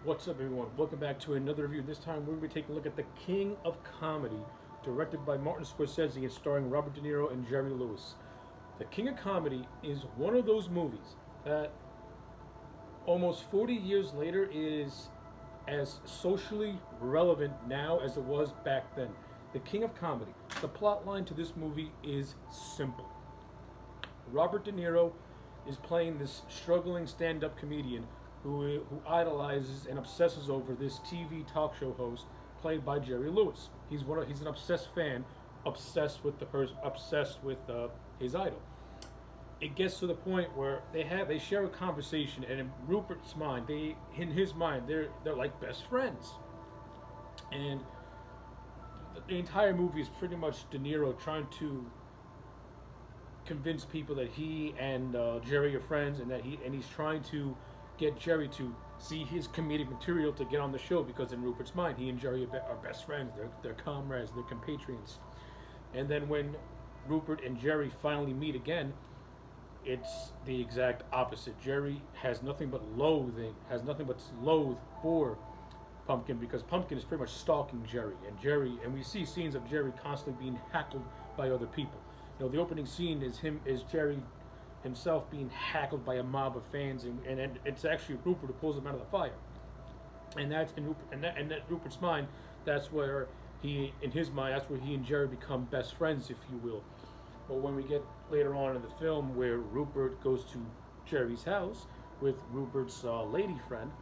What's up, everyone? Welcome back to another review. This time we're going to be taking a look at The King of Comedy, directed by Martin Scorsese and starring Robert De Niro and Jerry Lewis. The King of Comedy is one of those movies that almost 40 years later is as socially relevant now as it was back then. The King of Comedy. The plot line to this movie is simple. Robert De Niro is playing this struggling stand-up comedian who idolizes and obsesses over this TV talk show host played by Jerry Lewis. He's an obsessed fan, obsessed with his idol. It gets to the point where they share a conversation, and in his mind, they're like best friends, and the entire movie is pretty much De Niro trying to convince people that he and Jerry are friends, and he's trying to get Jerry to see his comedic material to get on the show, because in Rupert's mind, he and Jerry are best friends. They're comrades. They're compatriots. And then when Rupert and Jerry finally meet again, it's the exact opposite. Jerry has nothing but loathe for Pumpkin, because Pumpkin is pretty much stalking Jerry, and we see scenes of Jerry constantly being heckled by other people. The opening scene is Jerry himself being heckled by a mob of fans, and it's actually Rupert who pulls him out of the fire. And that's in Rupert's mind. That's where he and Jerry become best friends, if you will. But when we get later on in the film, where Rupert goes to Jerry's house with Rupert's lady friend,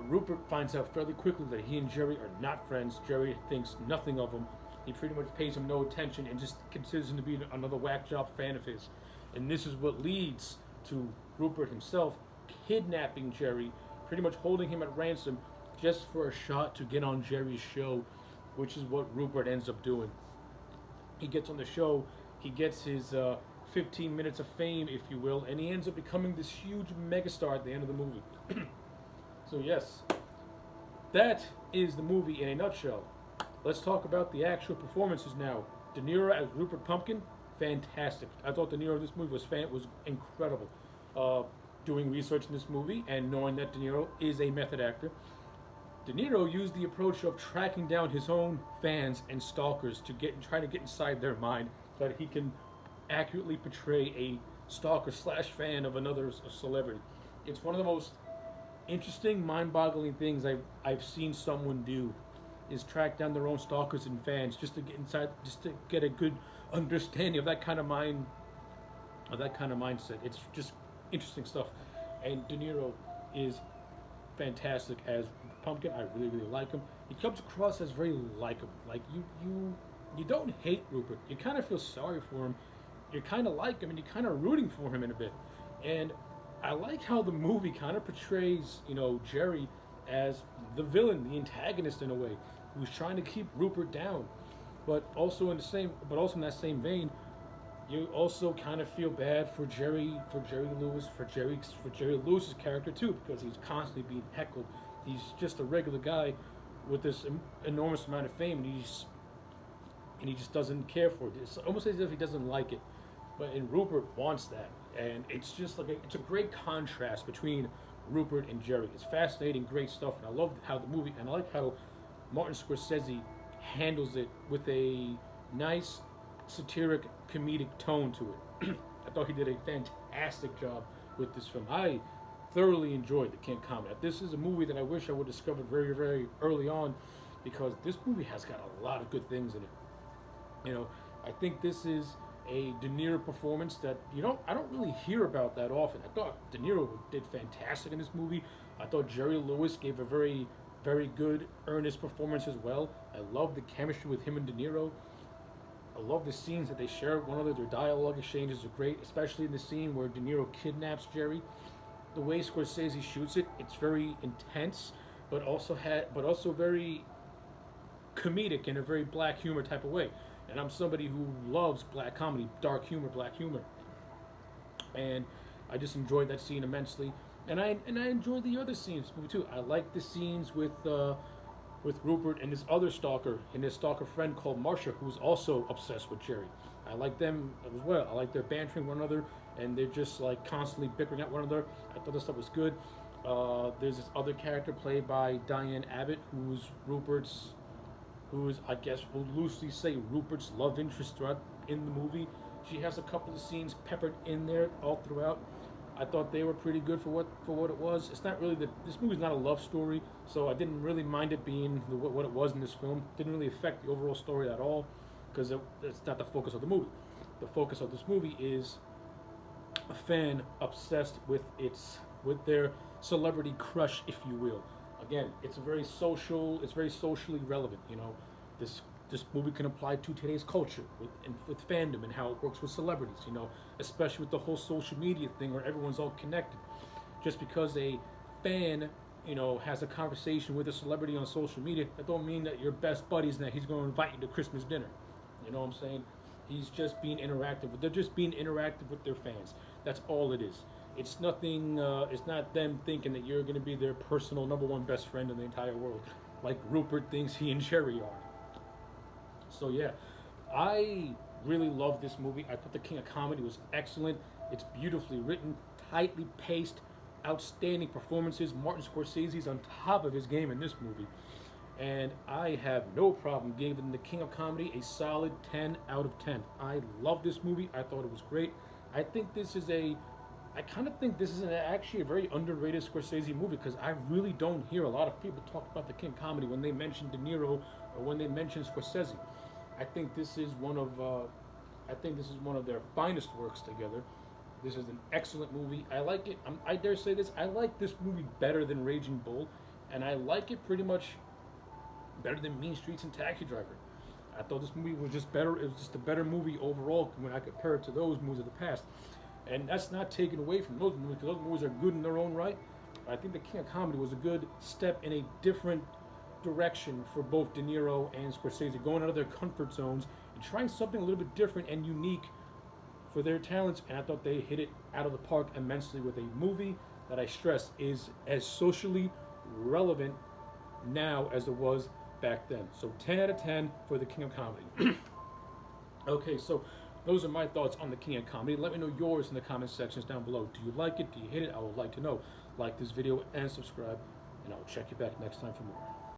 Rupert finds out fairly quickly that he and Jerry are not friends. Jerry thinks nothing of him. He pretty much pays him no attention and just considers him to be another whack job fan of his. And this is what leads to Rupert himself kidnapping Jerry, pretty much holding him at ransom just for a shot to get on Jerry's show, which is what Rupert ends up doing. He gets on the show, he gets his 15 minutes of fame, if you will, and he ends up becoming this huge megastar at the end of the movie. So yes, that is the movie in a nutshell. Let's talk about the actual performances now. De Niro as Rupert Pumpkin, fantastic. I thought De Niro in this movie was incredible. Doing research in this movie and knowing that De Niro is a method actor, De Niro used the approach of tracking down his own fans and stalkers to try to get inside their mind so that he can accurately portray a stalker slash fan of another celebrity. It's one of the most interesting, mind-boggling things I've seen someone do, is track down their own stalkers and fans just to get inside, just to get a good understanding of that kind of mindset. It's just interesting stuff. And De Niro is fantastic as Pumpkin. I really, really like him. He comes across as very likable. Like you don't hate Rupert. You kind of feel sorry for him. You kind of like him, and you're kind of rooting for him in a bit. And I like how the movie kind of portrays, Jerry as the villain, the antagonist in a way, who's trying to keep Rupert down. But also in that same vein, you also kind of feel bad for Jerry Lewis's character too, because he's constantly being heckled. He's just a regular guy with this enormous amount of fame, and he just doesn't care for it. It's almost as if he doesn't like it. And Rupert wants that, and it's just like it's a great contrast between Rupert and Jerry. It's fascinating, great stuff, and I love how the movie, and I like how Martin Scorsese handles it with a nice, satiric, comedic tone to it. I thought he did a fantastic job with this film. I thoroughly enjoyed The King of Comedy. This is a movie that I wish I would have discovered very, very early on, because this movie has got a lot of good things in it. I think this is a De Niro performance that I don't really hear about that often. I thought De Niro did fantastic in this movie. I thought Jerry Lewis gave a very, very good, earnest performance as well. I love the chemistry with him and De Niro. I love the scenes that they share with one another. Their dialogue exchanges are great, especially in the scene where De Niro kidnaps Jerry. The way Scorsese shoots it, it's very intense, but also very comedic in a very black humor type of way. And I'm somebody who loves black comedy, dark humor, black humor. And I just enjoyed that scene immensely. And I enjoyed the other scenes too. I like the scenes with Rupert and his other stalker and his stalker friend called Marcia, who's also obsessed with Jerry. I like them as well. I like their bantering one another, and they're just like constantly bickering at one another. I thought this stuff was good. There's this other character played by Diane Abbott, who is I guess we'll loosely say Rupert's love interest throughout in the movie. She has a couple of scenes peppered in there all throughout. I thought they were pretty good for what it was. It's not really this movie's not a love story, so I didn't really mind it being what it was in this film. Didn't really affect the overall story at all, because it's not the focus of the movie. The focus of this movie is a fan obsessed with their celebrity crush, if you will. Again, it's very socially relevant. This movie can apply to today's culture with fandom and how it works with celebrities. Especially with the whole social media thing where everyone's all connected. Just because a fan has a conversation with a celebrity on social media, that don't mean that you're best buddies and that he's going to invite you to Christmas dinner. You know what I'm saying? They're just being interactive with their fans. That's all it is. It's nothing. It's not them thinking that you're going to be their personal number one best friend in the entire world, like Rupert thinks he and Sherry are. So yeah, I really love this movie. I thought The King of Comedy was excellent. It's beautifully written, tightly paced, outstanding performances. Martin Scorsese's on top of his game in this movie. And I have no problem giving The King of Comedy a solid 10 out of 10. I love this movie. I thought it was great. I kind of think this is actually a very underrated Scorsese movie, because I really don't hear a lot of people talk about The King of Comedy when they mention DeNiro or when they mention Scorsese. I think this is one of their finest works together. This is an excellent movie. I like it. I dare say this. I like this movie better than Raging Bull, and I like it pretty much better than Mean Streets and Taxi Driver. I thought this movie was just better. It was just a better movie overall when I compare it to those movies of the past. And that's not taken away from those movies, because those movies are good in their own right. But I think The King of Comedy was a good step in a different direction for both De Niro and Scorsese, going out of their comfort zones and trying something a little bit different and unique for their talents. And I thought they hit it out of the park immensely with a movie that I stress is as socially relevant now as it was back then. So 10 out of 10 for The King of Comedy. Okay, so those are my thoughts on The King of Comedy. Let me know yours in the comment sections down below. Do you like it? Do you hate it? I would like to know. Like this video and subscribe, and I will check you back next time for more.